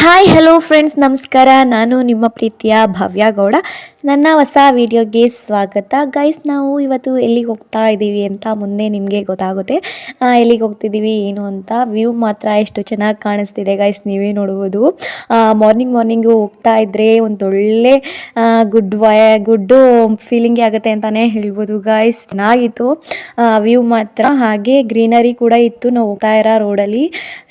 Hi hello friends, ನಮಸ್ಕಾರ. ನಾನು ನಿಮ್ಮ ಪ್ರೀತಿಯ ಭವ್ಯ ಗೌಡ. ನನ್ನ ಹೊಸ ವಿಡಿಯೋಗೆ ಸ್ವಾಗತ. ಗೈಸ್, ನಾವು ಇವತ್ತು ಎಲ್ಲಿಗೆ ಹೋಗ್ತಾ ಇದ್ದೀವಿ ಅಂತ ಮುಂದೆ ನಿಮಗೆ ಗೊತ್ತಾಗುತ್ತೆ. ಎಲ್ಲಿಗೆ ಹೋಗ್ತಿದ್ದೀವಿ ಏನು ಅಂತ. ವ್ಯೂ ಮಾತ್ರ ಎಷ್ಟು ಚೆನ್ನಾಗಿ ಕಾಣಿಸ್ತಿದೆ ಗೈಸ್, ನೀವೇ ನೋಡ್ಬೋದು. ಮಾರ್ನಿಂಗು ಹೋಗ್ತಾ ಇದ್ದರೆ ಒಂದೊಳ್ಳೆ ಗುಡ್ಡು ಫೀಲಿಂಗೇ ಆಗುತ್ತೆ ಅಂತಲೇ ಹೇಳ್ಬೋದು ಗೈಸ್. ಚೆನ್ನಾಗಿತ್ತು ವ್ಯೂ ಮಾತ್ರ. ಹಾಗೆ ಗ್ರೀನರಿ ಕೂಡ ಇತ್ತು. ನಾವು ಹೋಗ್ತಾ ಇರೋ ರೋಡಲ್ಲಿ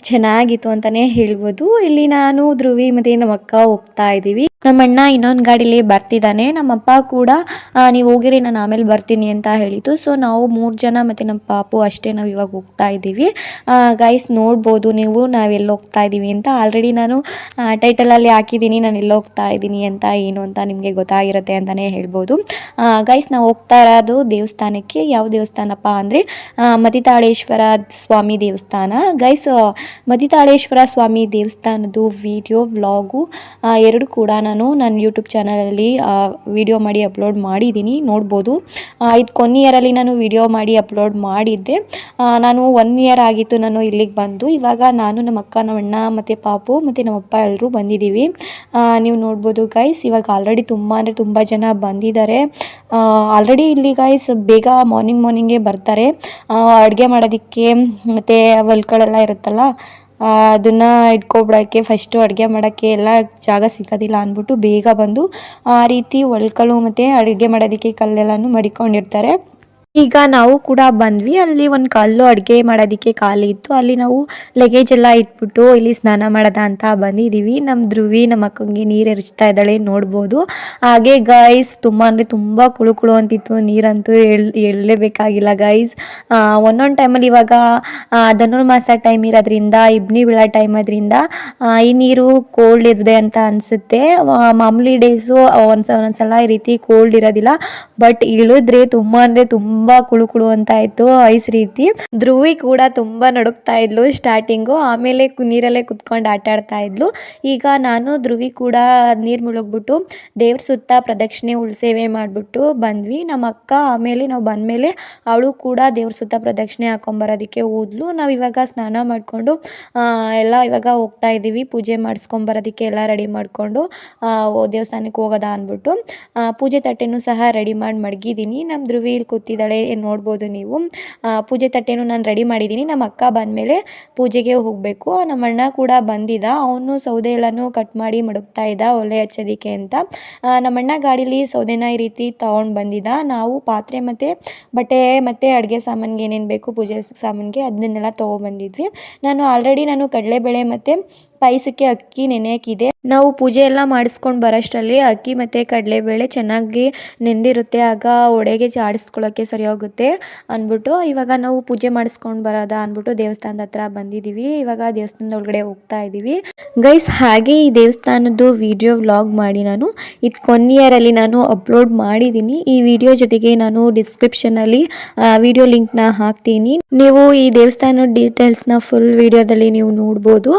ಚೆನ್ನಾಗಿತ್ತು ಅಂತಲೇ ಹೇಳ್ಬೋದು. ಇಲ್ಲಿ ನಾನು ಧ್ರುವಿ ಮತ್ತು ನಮ್ಮ ಅಕ್ಕ ಹೋಗ್ತಾ ಇದ್ದೀವಿ. ನಮ್ಮ ಅಣ್ಣ ಇನ್ನೊಂದು ಗಾಡಿಲಿ ಬರ್ತಿದ್ದಾನೆ. ನಮ್ಮಪ್ಪ ಕೂಡ ನೀವು ಹೋಗಿರಿ, ನಾನು ಆಮೇಲೆ ಬರ್ತೀನಿ ಅಂತ ಹೇಳಿತು. ಸೊ ನಾವು 3 ಜನ ಮತ್ತು ನಮ್ಮ ಪಾಪು ಅಷ್ಟೇ ನಾವು ಇವಾಗ ಹೋಗ್ತಾ ಇದ್ದೀವಿ. ಗೈಸ್ ನೋಡ್ಬೋದು ನೀವು ನಾವೆಲ್ಲಿ ಹೋಗ್ತಾ ಇದ್ದೀವಿ ಅಂತ. ಆಲ್ರೆಡಿ ನಾನು ಟೈಟಲಲ್ಲಿ ಹಾಕಿದ್ದೀನಿ ನಾನು ಎಲ್ಲಿ ಹೋಗ್ತಾ ಇದ್ದೀನಿ ಅಂತ, ಏನು ಅಂತ ನಿಮಗೆ ಗೊತ್ತಾಗಿರುತ್ತೆ ಅಂತಲೇ ಹೇಳ್ಬೋದು. ಗೈಸ್, ನಾವು ಹೋಗ್ತಾ ಇರೋದು ದೇವಸ್ಥಾನಕ್ಕೆ. ಯಾವ ದೇವಸ್ಥಾನಪ್ಪ ಅಂದರೆ ಮತಿತಾಳೇಶ್ವರ ಸ್ವಾಮಿ ದೇವಸ್ಥಾನ. ಗೈಸ್, ಮತಿತಾಳೇಶ್ವರ ಸ್ವಾಮಿ ದೇವಸ್ಥಾನದ್ದು ವಿಡಿಯೋ ವ್ಲಾಗು ಎರಡು ಕೂಡ ನಾನು ನನ್ನ ಯೂಟ್ಯೂಬ್ ಚಾನಲಲ್ಲಿ ವಿಡಿಯೋ ಮಾಡಿ ಅಪ್ಲೋಡ್ ಮಾಡಿದ್ದೀನಿ, ನೋಡ್ಬೋದು. ಇದು ಕೊನೆಯರಲ್ಲಿ ನಾನು ವಿಡಿಯೋ ಮಾಡಿ ಅಪ್ಲೋಡ್ ಮಾಡಿದ್ದೆ. ನಾನು 1 ಇಯರ್ ಆಗಿತ್ತು ನಾನು ಇಲ್ಲಿಗೆ ಬಂದು. ಇವಾಗ ನಾನು ನಮ್ಮ ಅಕ್ಕ, ನಮ್ಮ ಅಣ್ಣ ಮತ್ತು ಪಾಪು ಮತ್ತು ನಮ್ಮಪ್ಪ ಎಲ್ಲರೂ ಬಂದಿದ್ದೀವಿ. ನೀವು ನೋಡ್ಬೋದು ಗೈಸ್. ಇವಾಗ ಆಲ್ರೆಡಿ ತುಂಬ ಜನ ಬಂದಿದ್ದಾರೆ. ಆಲ್ರೆಡಿ ಇಲ್ಲಿ ಗೈಸ್ ಬೇಗ ಮಾರ್ನಿಂಗೇ ಬರ್ತಾರೆ ಅಡುಗೆ ಮಾಡೋದಕ್ಕೆ. ಮತ್ತು ಹೊಲ್ಗಳೆಲ್ಲ ಇರುತ್ತಲ್ಲ ಅದನ್ನು ಇಟ್ಕೊಬಿಡೋಕ್ಕೆ, ಫಸ್ಟು ಅಡುಗೆ ಮಾಡೋಕ್ಕೆ ಎಲ್ಲ ಜಾಗ ಸಿಗೋದಿಲ್ಲ ಅಂದ್ಬಿಟ್ಟು ಬೇಗ ಬಂದು ಆ ರೀತಿ ಒಳ್ಕಳು ಮತ್ತು ಅಡುಗೆ ಮಾಡೋದಕ್ಕೆ ಕಲ್ಲೆಲ್ಲನೂ ಮಡಿಕೊಂಡಿರ್ತಾರೆ. ಈಗ ನಾವು ಕೂಡ ಬಂದ್ವಿ. ಅಲ್ಲಿ ಒಂದು ಕಲ್ಲು ಅಡುಗೆ ಮಾಡೋದಕ್ಕೆ ಖಾಲಿ ಇತ್ತು. ಅಲ್ಲಿ ನಾವು ಲಗೇಜ್ ಎಲ್ಲ ಇಟ್ಬಿಟ್ಟು ಇಲ್ಲಿ ಸ್ನಾನ ಮಾಡೋದ ಅಂತ ಬಂದಿದ್ದೀವಿ. ನಮ್ಮ ಧ್ರುವಿ ನಮ್ಮ ಅಕ್ಕಂಗೆ ನೀರು ಎರಚ್ತಾ ಇದ್ದಾಳೆ, ನೋಡ್ಬೋದು. ಹಾಗೆ ಗೈಸ್ ತುಂಬ ಕುಳು ಅಂತಿತ್ತು ನೀರಂತೂ. ಎಳ್ಳಲೇಬೇಕಾಗಿಲ್ಲ ಗೈಸ್. ಒಂದೊಂದು ಟೈಮಲ್ಲಿ ಇವಾಗ ಧನುರ್ಮಾಸ ಟೈಮ್ ಇರೋದ್ರಿಂದ, ಇಬ್ನಿ ಬೀಳೋ ಟೈಮ್ ಆದ್ರಿಂದ ಈ ನೀರು ಕೋಲ್ಡ್ ಇರದೆ ಅಂತ ಅನಿಸುತ್ತೆ. ಮಾಮೂಲಿ ಡೇಸು ಒಂದೊಂದ್ಸಲ ಈ ರೀತಿ ಕೋಲ್ಡ್ ಇರೋದಿಲ್ಲ. ಬಟ್ ಇಳಿದ್ರೆ ತುಂಬ ಕುಳು ಅಂತ ಆಯಿತು, ಐಸ್ ರೀತಿ. ಧ್ರುವಿ ಕೂಡ ತುಂಬ ನಡುಕ್ತಾ ಇದ್ಲು ಸ್ಟಾರ್ಟಿಂಗು. ಆಮೇಲೆ ನೀರಲ್ಲೇ ಕುತ್ಕೊಂಡು ಆಟ ಆಡ್ತಾ ಇದ್ಲು. ಈಗ ನಾನು ಧ್ರುವಿ ಕೂಡ ನೀರು ಮುಳುಗ್ಬಿಟ್ಟು ದೇವ್ರ ಸುತ್ತ ಪ್ರದಕ್ಷಿಣೆ ಉಳ್ಸೇವೆ ಮಾಡಿಬಿಟ್ಟು ಬಂದ್ವಿ. ನಮ್ಮ ಅಕ್ಕ ಆಮೇಲೆ ನಾವು ಬಂದಮೇಲೆ ಅವಳು ಕೂಡ ದೇವ್ರ ಸುತ್ತ ಪ್ರದಕ್ಷಿಣೆ ಹಾಕೊಂಬರೋದಕ್ಕೆ ಹೋದ್ಲು. ನಾವು ಇವಾಗ ಸ್ನಾನ ಮಾಡಿಕೊಂಡು ಎಲ್ಲ ಇವಾಗ ಹೋಗ್ತಾ ಇದ್ದೀವಿ. ಪೂಜೆ ಮಾಡಿಸ್ಕೊಂಬರೋದಕ್ಕೆ ಎಲ್ಲ ರೆಡಿ ಮಾಡಿಕೊಂಡು ದೇವಸ್ಥಾನಕ್ಕೆ ಹೋಗೋದ ಅಂದ್ಬಿಟ್ಟು ಪೂಜೆ ತಟ್ಟೆನೂ ಸಹ ರೆಡಿ ಮಾಡಿ ಮಡಗಿದ್ದೀನಿ. ನಮ್ಮ ಧ್ರುವಿ ಇಲ್ಲಿ ಕೂತಿದ್ದಾಳೆ, ನೋಡ್ಬೋದು ನೀವು. ಪೂಜೆ ತಟ್ಟೆನೂ ನಾನು ರೆಡಿ ಮಾಡಿದ್ದೀನಿ. ನಮ್ಮ ಅಕ್ಕ ಬಂದಮೇಲೆ ಪೂಜೆಗೆ ಹೋಗಬೇಕು. ನಮ್ಮ ಅಣ್ಣ ಕೂಡ ಬಂದಿದ್ದ. ಅವನು ಸೌದೆ ಎಲ್ಲನೂ ಕಟ್ ಮಾಡಿ ಮಡಗ್ತಾ ಇದ್ದ ಒಲೆ ಹಚ್ಚೋದಕ್ಕೆ ಅಂತ. ನಮ್ಮ ಅಣ್ಣ ಗಾಡೀಲಿ ಸೌದೆನ ಈ ರೀತಿ ತೊಗೊಂಡು ಬಂದಿದ್ದ. ನಾವು ಪಾತ್ರೆ ಮತ್ತು ಬಟ್ಟೆ ಮತ್ತು ಅಡುಗೆ ಸಾಮಾನಿಗೆ ಏನೇನು ಬೇಕು ಪೂಜೆ ಸಾಮಾನಿಗೆ ಅದನ್ನೆಲ್ಲ ತೊಗೊಬಂದಿದ್ವಿ. ನಾನು ಕಡಲೆಬೇಳೆ ಮತ್ತು ಪಾಯಸಕ್ಕೆ ಅಕ್ಕಿ ನೆನೆಯಕ್ಕಿದೆ. ನಾವು ಪೂಜೆ ಎಲ್ಲ ಮಾಡಿಸ್ಕೊಂಡು ಬರೋಷ್ಟರಲ್ಲಿ ಅಕ್ಕಿ ಮತ್ತು ಕಡಲೆಬೇಳೆ ಚೆನ್ನಾಗಿ ನೆಂದಿರುತ್ತೆ. ಆಗ ಒಡೆಗೆ ಆಡಿಸ್ಕೊಳ್ಳೋಕ್ಕೆ ಸರಿ ಹೋಗುತ್ತೆ ಅಂದ್ಬಿಟ್ಟು ಇವಾಗ ನಾವು ಪೂಜೆ ಮಾಡಿಸ್ಕೊಂಡು ಬರೋದ ಅಂದ್ಬಿಟ್ಟು ದೇವಸ್ಥಾನದ ಹತ್ರ ಬಂದಿದ್ದೀವಿ. ಇವಾಗ ದೇವಸ್ಥಾನದ ಒಳಗಡೆ ಹೋಗ್ತಾ ಇದ್ದೀವಿ ಗೈಸ್. ಹಾಗೆ ಈ ದೇವಸ್ಥಾನದ್ದು ವಿಡಿಯೋ ವ್ಲಾಗ್ ಮಾಡಿ ನಾನು ಇದು ಕೊನೆಯರಲ್ಲಿ ನಾನು ಅಪ್ಲೋಡ್ ಮಾಡಿದ್ದೀನಿ. ಈ ವಿಡಿಯೋ ಜೊತೆಗೆ ನಾನು ಡಿಸ್ಕ್ರಿಪ್ಷನಲ್ಲಿ ವಿಡಿಯೋ ಲಿಂಕ್ನ ಹಾಕ್ತೀನಿ. ನೀವು ಈ ದೇವಸ್ಥಾನದ ಡೀಟೇಲ್ಸ್ನ ಫುಲ್ ವಿಡಿಯೋದಲ್ಲಿ ನೀವು ನೋಡ್ಬೋದು.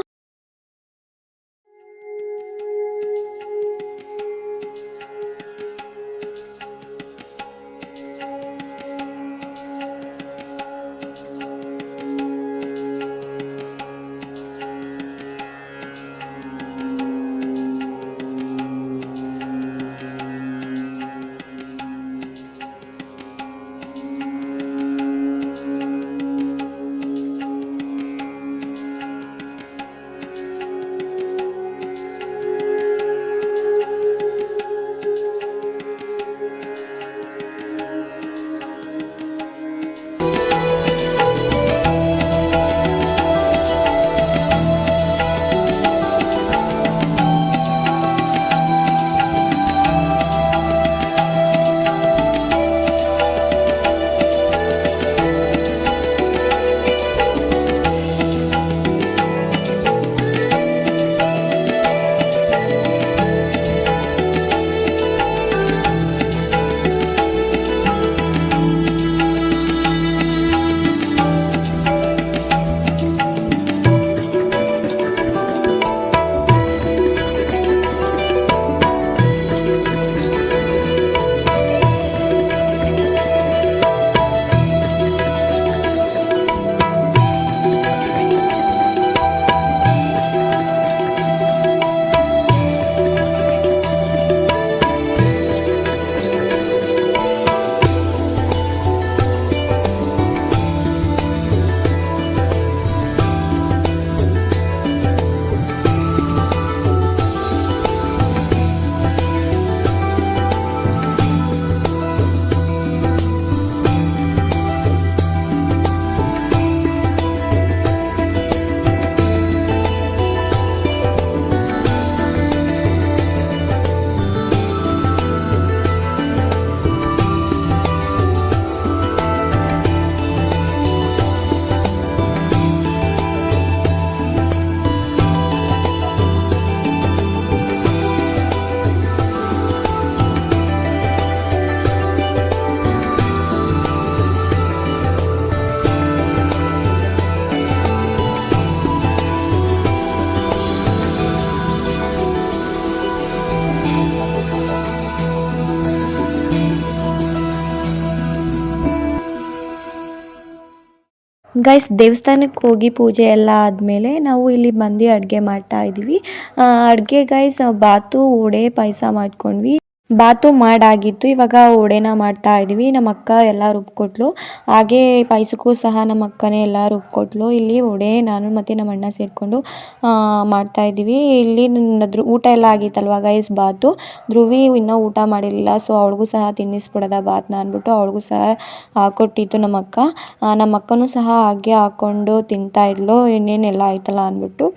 ಗೈಸ್ ದೇವಸ್ಥಾನಕ್ಕೆ ಹೋಗಿ ಪೂಜೆ ಎಲ್ಲ ಆದಮೇಲೆ ನಾವು ಇಲ್ಲಿ ಬಂದು ಅಡುಗೆ ಮಾಡ್ತಾ ಇದ್ದೀವಿ. ಅಡುಗೆ ಗೈಸ್ ಬಾತು ವಡೆ ಪಾಯಸ ಮಾಡ್ಕೊಂಡ್ವಿ. ಬಾತು ಮಾಡಾಗಿತ್ತು, ಇವಾಗ ವಡೆನ ಮಾಡ್ತಾ ಇದ್ದೀವಿ. ನಮ್ಮ ಅಕ್ಕ ಎಲ್ಲ ರುಬ್ಕೊಟ್ಲು, ಹಾಗೆ ಪಾಯಸಕ್ಕೂ ಸಹ ನಮ್ಮ ಅಕ್ಕನೇ ಎಲ್ಲ ರುಬ್ಕೊಟ್ಲು. ಇಲ್ಲಿ ವಡೆ ನಾನು ಮತ್ತು ನಮ್ಮ ಅಣ್ಣ ಸೇರಿಕೊಂಡು ಮಾಡ್ತಾ ಇದ್ದೀವಿ. ಇಲ್ಲಿ ಊಟ ಎಲ್ಲ ಆಗಿತ್ತಲ್ವ ಗೈಸ್, ಬಾತು ಧ್ರುವಿ ಇನ್ನೂ ಊಟ ಮಾಡಿರಲಿಲ್ಲ, ಸೊ ಅವಳಿಗೂ ಸಹ ತಿನ್ನಿಸ್ಬಿಡೋದ ಬಾತನ್ನ ಅಂದ್ಬಿಟ್ಟು ಅವಳಿಗೂ ಸಹ ಹಾಕೊಟ್ಟಿತ್ತು ನಮ್ಮ ಅಕ್ಕ. ನಮ್ಮ ಅಕ್ಕನೂ ಸಹ ಹಾಗೆ ಹಾಕ್ಕೊಂಡು ತಿಂತಾ ಇದ್ಲು, ಇನ್ನೇನೆಲ್ಲ ಆಯ್ತಲ್ಲ ಅಂದ್ಬಿಟ್ಟು.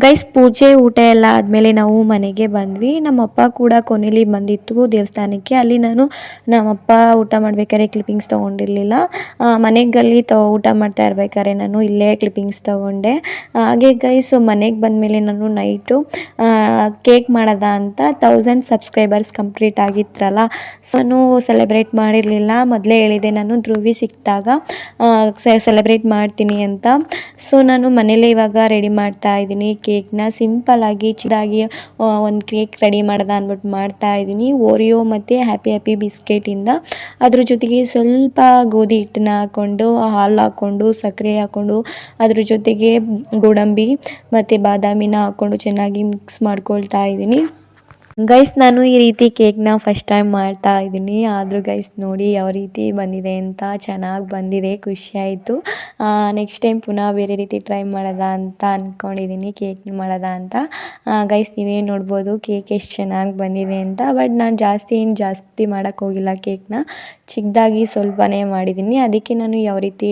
ಗೈಸ್ ಪೂಜೆ ಊಟ ಎಲ್ಲ ಆದಮೇಲೆ ನಾವು ಮನೆಗೆ ಬಂದ್ವಿ. ನಮ್ಮಪ್ಪ ಕೂಡ ಕೊನೆಯಲ್ಲಿ ಬಂದಿತ್ತು ದೇವಸ್ಥಾನಕ್ಕೆ. ಅಲ್ಲಿ ನಾನು ನಮ್ಮಪ್ಪ ಊಟ ಮಾಡ್ಬೇಕಾದ್ರೆ ಕ್ಲಿಪ್ಪಿಂಗ್ಸ್ ತೊಗೊಂಡಿರಲಿಲ್ಲ. ಮನೆಗಲ್ಲಿ ಊಟ ಮಾಡ್ತಾ ಇರ್ಬೇಕಾದ್ರೆ ನಾನು ಇಲ್ಲೇ ಕ್ಲಿಪ್ಪಿಂಗ್ಸ್ ತೊಗೊಂಡೆ. ಹಾಗೆ ಗೈಸ್ ಮನೆಗೆ ಬಂದಮೇಲೆ ನಾನು ನೈಟು ಕೇಕ್ ಮಾಡೋದ ಅಂತ 1000 ಸಬ್ಸ್ಕ್ರೈಬರ್ಸ್ ಕಂಪ್ಲೀಟ್ ಆಗಿತ್ತರಲ್ಲ, ಸೊ ನಾನು ಸೆಲೆಬ್ರೇಟ್ ಮಾಡಿರಲಿಲ್ಲ. ಮೊದಲೇ ಹೇಳಿದೆ ನಾನು ಧ್ರುವಿ ಸಿಕ್ಕಿದಾಗ ಸೆಲೆಬ್ರೇಟ್ ಮಾಡ್ತೀನಿ ಅಂತ. ಸೊ ನಾನು ಮನೇಲೇ ಇವಾಗ ರೆಡಿ ಮಾಡ್ತಾ ಇದ್ದೀನಿ ಕೇಕ್ನ. ಸಿಂಪಲ್ಲಾಗಿ ಚಿಕ್ಕದಾಗಿ ಒಂದು ಕೇಕ್ ರೆಡಿ ಮಾಡೋದ ಅಂದ್ಬಿಟ್ಟು ಮಾಡ್ತಾ ಇದ್ದೀನಿ. ಓರಿಯೋ ಮತ್ತು ಹ್ಯಾಪಿ ಬಿಸ್ಕೆಟಿಂದ ಅದ್ರ ಜೊತೆಗೆ ಸ್ವಲ್ಪ ಗೋಧಿ ಹಿಟ್ಟನ್ನ ಹಾಕ್ಕೊಂಡು, ಹಾಲು ಹಾಕ್ಕೊಂಡು, ಸಕ್ಕರೆ ಹಾಕ್ಕೊಂಡು, ಅದ್ರ ಜೊತೆಗೆ ಗೋಡಂಬಿ ಮತ್ತು ಬಾದಾಮಿನ ಹಾಕ್ಕೊಂಡು ಚೆನ್ನಾಗಿ ಮಿಕ್ಸ್ ಮಾಡ್ಕೊಳ್ತಾ ಇದ್ದೀನಿ. ಗೈಸ್ ನಾನು ಈ ರೀತಿ ಕೇಕ್ನ ಫಸ್ಟ್ ಟೈಮ್ ಮಾಡ್ತಾ ಇದ್ದೀನಿ. ಆದರೂ ಗೈಸ್ ನೋಡಿ ಯಾವ ರೀತಿ ಬಂದಿದೆ ಅಂತ, ಚೆನ್ನಾಗಿ ಬಂದಿದೆ, ಖುಷಿಯಾಯಿತು. ನೆಕ್ಸ್ಟ್ ಟೈಮ್ ಪುನಃ ಬೇರೆ ರೀತಿ ಟ್ರೈ ಮಾಡೋದ ಅಂತ ಅಂದ್ಕೊಂಡಿದ್ದೀನಿ, ಕೇಕ್ ಮಾಡೋದ ಅಂತ. ಗೈಸ್ ನೀವೇ ನೋಡ್ಬೋದು ಕೇಕ್ ಎಷ್ಟು ಚೆನ್ನಾಗಿ ಬಂದಿದೆ ಅಂತ. ಬಟ್ ನಾನು ಜಾಸ್ತಿ ಮಾಡೋಕ್ಕೆ ಹೋಗಿಲ್ಲ ಕೇಕ್ನ, ಚಿಕ್ಕದಾಗಿ ಸ್ವಲ್ಪನೇ ಮಾಡಿದ್ದೀನಿ. ಅದಕ್ಕೆ ನಾನು ಯಾವ ರೀತಿ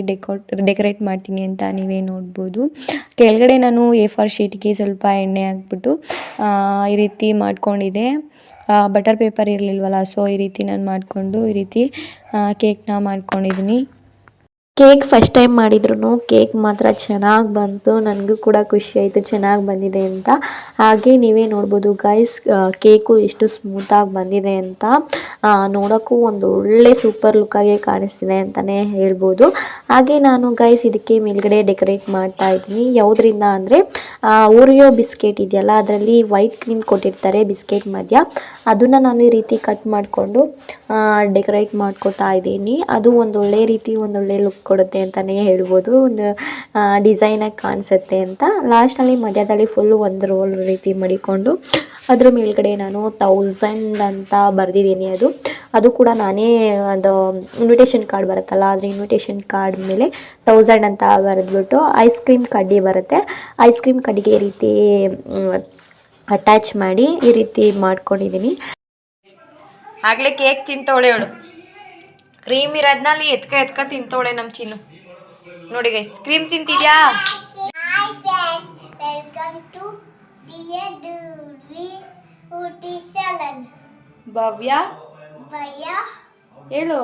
ಡೆಕೋರೇಟ್ ಮಾಡ್ತೀನಿ ಅಂತ ನೀವೇ ನೋಡ್ಬೋದು. ಕೆಳಗಡೆ ನಾನು A4 ಶೀಟ್ಗೆ ಸ್ವಲ್ಪ ಎಣ್ಣೆ ಹಾಕ್ಬಿಟ್ಟು ಈ ರೀತಿ ಮಾಡ್ಕೊಂಡಿದ್ದೆ. ಬಟರ್ ಪೇಪರ್ ಇರಲಿಲ್ವಲ್ಲ, ಸೊ ಈ ರೀತಿ ನಾನು ಮಾಡಿಕೊಂಡು ಈ ರೀತಿ ಕೇಕ್ನ ಮಾಡ್ಕೊಂಡಿದ್ದೀನಿ. ಕೇಕ್ ಫಸ್ಟ್ ಟೈಮ್ ಮಾಡಿದ್ರು ಕೇಕ್ ಮಾತ್ರ ಚೆನ್ನಾಗಿ ಬಂತು. ನನಗೂ ಕೂಡ ಖುಷಿ ಆಯಿತು ಚೆನ್ನಾಗಿ ಬಂದಿದೆ ಅಂತ. ಹಾಗೆ ನೀವೇ ನೋಡ್ಬೋದು ಗೈಸ್, ಕೇಕು ಎಷ್ಟು ಸ್ಮೂತಾಗಿ ಬಂದಿದೆ ಅಂತ. ನೋಡೋಕ್ಕೂ ಒಂದು ಒಳ್ಳೆ ಸೂಪರ್ ಲುಕ್ಕಾಗೆ ಕಾಣಿಸ್ತಿದೆ ಅಂತಲೇ ಹೇಳ್ಬೋದು. ಹಾಗೆ ನಾನು ಗೈಸ್ ಇದಕ್ಕೆ ಮೇಲ್ಗಡೆ ಡೆಕೋರೇಟ್ ಮಾಡ್ತಾ ಇದ್ದೀನಿ. ಯಾವುದರಿಂದ ಅಂದರೆ ಓರಿಯೋ ಬಿಸ್ಕೆಟ್ ಇದೆಯಲ್ಲ, ಅದರಲ್ಲಿ ವೈಟ್ ಕ್ರೀಮ್ ಕೊಟ್ಟಿರ್ತಾರೆ ಬಿಸ್ಕೆಟ್ ಮಧ್ಯ, ಅದನ್ನು ನಾನು ಈ ರೀತಿ ಕಟ್ ಮಾಡಿಕೊಂಡು ಡೆಕೋರೇಟ್ ಮಾಡ್ಕೊತಾ ಇದ್ದೀನಿ. ಅದು ಒಂದೊಳ್ಳೆ ರೀತಿ ಒಂದೊಳ್ಳೆ ಲುಕ್ ಕೊಡುತ್ತೆ ಅಂತಲೇ ಹೇಳ್ಬೋದು. ಒಂದು ಡಿಸೈನಾಗಿ ಕಾಣಿಸುತ್ತೆ ಅಂತ. ಲಾಸ್ಟಲ್ಲಿ ಮಧ್ಯದಲ್ಲಿ ಫುಲ್ಲು ಒಂದು ರೋಲ್ ರೀತಿ ಮಡಿಕೊಂಡು ಅದ್ರ ಮೇಲ್ಗಡೆ ನಾನು 1000 ಅಂತ ಬರೆದಿದ್ದೀನಿ. ಅದು ಕೂಡ ನಾನೇ ಅದು ಇನ್ವಿಟೇಷನ್ ಕಾರ್ಡ್ ಬರುತ್ತಲ್ಲ, ಅದ್ರ ಇನ್ವಿಟೇಷನ್ ಕಾರ್ಡ್ ಮೇಲೆ 1000 ಅಂತ ಬರೆದ್ಬಿಟ್ಟು ಐಸ್ ಕ್ರೀಮ್ ಕಡ್ಡಿ ಬರುತ್ತೆ, ಐಸ್ ಕ್ರೀಮ್ ಕಡ್ಡಿಗೆ ಈ ರೀತಿ ಅಟ್ಯಾಚ್ ಮಾಡಿ ಈ ರೀತಿ ಮಾಡ್ಕೊಂಡಿದ್ದೀನಿ. ಆಗಲೇ ಕೇಕ್ ತಿಂತವಳೆ ಅವಳು, ಕ್ರೀಮ್ ಇರೋದ್ನಲ್ಲಿ ಎತ್ಕ ತಿಂತವಳೆ ನಮ್ಮ ಚಿನ್ನು. ನೋಡಿ ಗೈಸ್, ಕ್ರೀಮ್ ತಿಂತಿದ್ಯಾ? ಭವ್ಯ ಹೇಳು.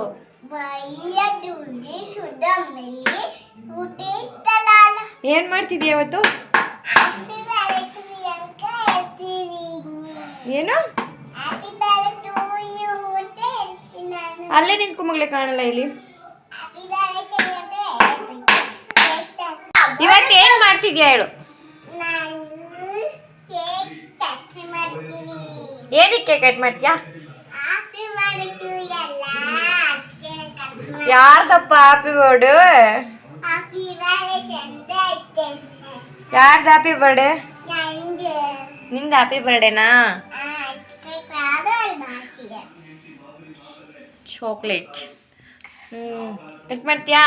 ಏನ್ ಮಾಡ್ತಿದ್ಯಾ ಇವತ್ತು? ಏನು ಅಲ್ಲೇ ನಿಂತ್ಕೊ ಮಗಳೇ, ಕಾಣಲ್ಲ ಇಲ್ಲಿ. ಇವತ್ತು ಏನ್ ಮಾಡ್ತಿದ್ಯಾ ಹೇಳು? ಏನಕ್ಕೆ ಕಟ್ ಮಾಡ್ತೀಯಾ? ಯಾರ್ದಪ್ಪ ಹ್ಯಾಪಿ ಬರ್ಡೇ? ಯಾರ್ದು ಹ್ಯಾಪಿ ಬರ್ಡೇ? ನಿಂದ ಹ್ಯಾಪಿ ಬರ್ಡೇನಾ? ಚಾಕ್ಲೇಟ್ ಕಟ್ ಮಾಡ್ತೀಯಾ?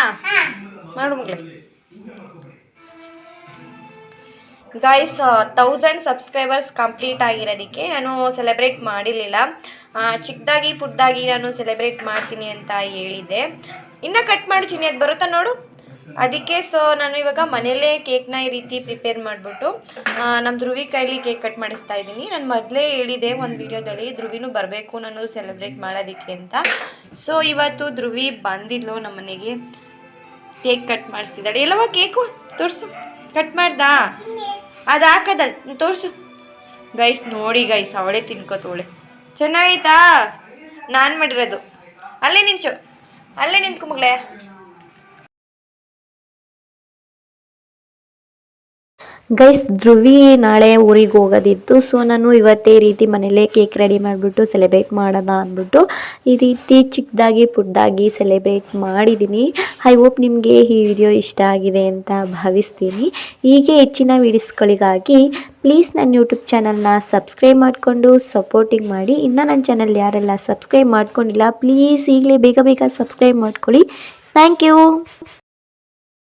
ಮಾಡು ಮಗಳೇ. ಗೈಸ್, 1000 ಸಬ್ಸ್ಕ್ರೈಬರ್ಸ್ ಕಂಪ್ಲೀಟ್ ಆಗಿರೋದಕ್ಕೆ ನಾನು ಸೆಲೆಬ್ರೇಟ್ ಮಾಡಿರಲಿಲ್ಲ. ಚಿಕ್ಕದಾಗಿ ಪುಟ್ಟದಾಗಿ ನಾನು ಸೆಲೆಬ್ರೇಟ್ ಮಾಡ್ತೀನಿ ಅಂತ ಹೇಳಿದ್ದೆ. ಇನ್ನು ಕಟ್ ಮಾಡಿ ಚಿನ್ನಿ, ಅದು ಬರುತ್ತಾ ನೋಡು. ಅದಕ್ಕೆ ನಾನು ಇವಾಗ ಮನೆಯಲ್ಲೇ ಕೇಕ್ನ ಈ ರೀತಿ ಪ್ರಿಪೇರ್ ಮಾಡಿಬಿಟ್ಟು ನಮ್ಮ ಧ್ರುವಿ ಕೈಲಿ ಕೇಕ್ ಕಟ್ ಮಾಡಿಸ್ತಾ ಇದ್ದೀನಿ. ನಾನು ಮೊದಲೇ ಹೇಳಿದೆ ಒಂದು ವಿಡಿಯೋದಲ್ಲಿ, ಧ್ರುವಿನೂ ಬರಬೇಕು ನಾನು ಸೆಲೆಬ್ರೇಟ್ ಮಾಡೋದಕ್ಕೆ ಅಂತ. ಇವತ್ತು ಧ್ರುವಿ ಬಂದಿದ್ಲು ನಮ್ಮ ಮನೆಗೆ, ಕೇಕ್ ಕಟ್ ಮಾಡಿಸ್ತಿದ್ದಾಳೆ. ಎಲ್ಲವ ಕೇಕು ತೋರಿಸು, ಕಟ್ ಮಾಡ್ದಾ? ಅದು ಹಾಕದಲ್ಲ, ತೋರಿಸು ಗೈಸ್. ನೋಡಿ ಗೈಸ್, ಅವಳೇ ತಿನ್ಕೋತವಳೆ. ಚೆನ್ನಾಗೈತಾ? ನಾನು ಮಾಡಿರೋದು. ಅಲ್ಲೇ ನಿಂತ್ಕೊ ಮಗಳೇ. ಗೈಸ್, ಧ್ರುವಿ ನಾಳೆ ಊರಿಗೆ ಹೋಗೋದಿತ್ತು. ನಾನು ಇವತ್ತೇ ಈ ರೀತಿ ಮನೇಲೇ ಕೇಕ್ ರೆಡಿ ಮಾಡಿಬಿಟ್ಟು ಸೆಲೆಬ್ರೇಟ್ ಮಾಡೋಣ ಅಂದ್ಬಿಟ್ಟು ಈ ರೀತಿ ಚಿಕ್ಕದಾಗಿ ಪುಟ್ಟದಾಗಿ ಸೆಲೆಬ್ರೇಟ್ ಮಾಡಿದ್ದೀನಿ. ಐ ಹೋಪ್ ನಿಮಗೆ ಈ ವಿಡಿಯೋ ಇಷ್ಟ ಆಗಿದೆ ಅಂತ ಭಾವಿಸ್ತೀನಿ. ಹೀಗೆ ಹೆಚ್ಚಿನ ವೀಡಿಯೋಸ್ಗಳಿಗಾಗಿ ಪ್ಲೀಸ್ ನನ್ನ ಯೂಟ್ಯೂಬ್ ಚಾನಲ್ನ ಸಬ್ಸ್ಕ್ರೈಬ್ ಮಾಡಿಕೊಂಡು ಸಪೋರ್ಟಿಂಗ್ ಮಾಡಿ. ಇನ್ನು ನನ್ನ ಚಾನಲ್ ಯಾರೆಲ್ಲ ಸಬ್ಸ್ಕ್ರೈಬ್ ಮಾಡ್ಕೊಂಡಿಲ್ಲ ಪ್ಲೀಸ್ ಈಗಲೇ ಬೇಗ ಸಬ್ಸ್ಕ್ರೈಬ್ ಮಾಡ್ಕೊಳ್ಳಿ. Thank you.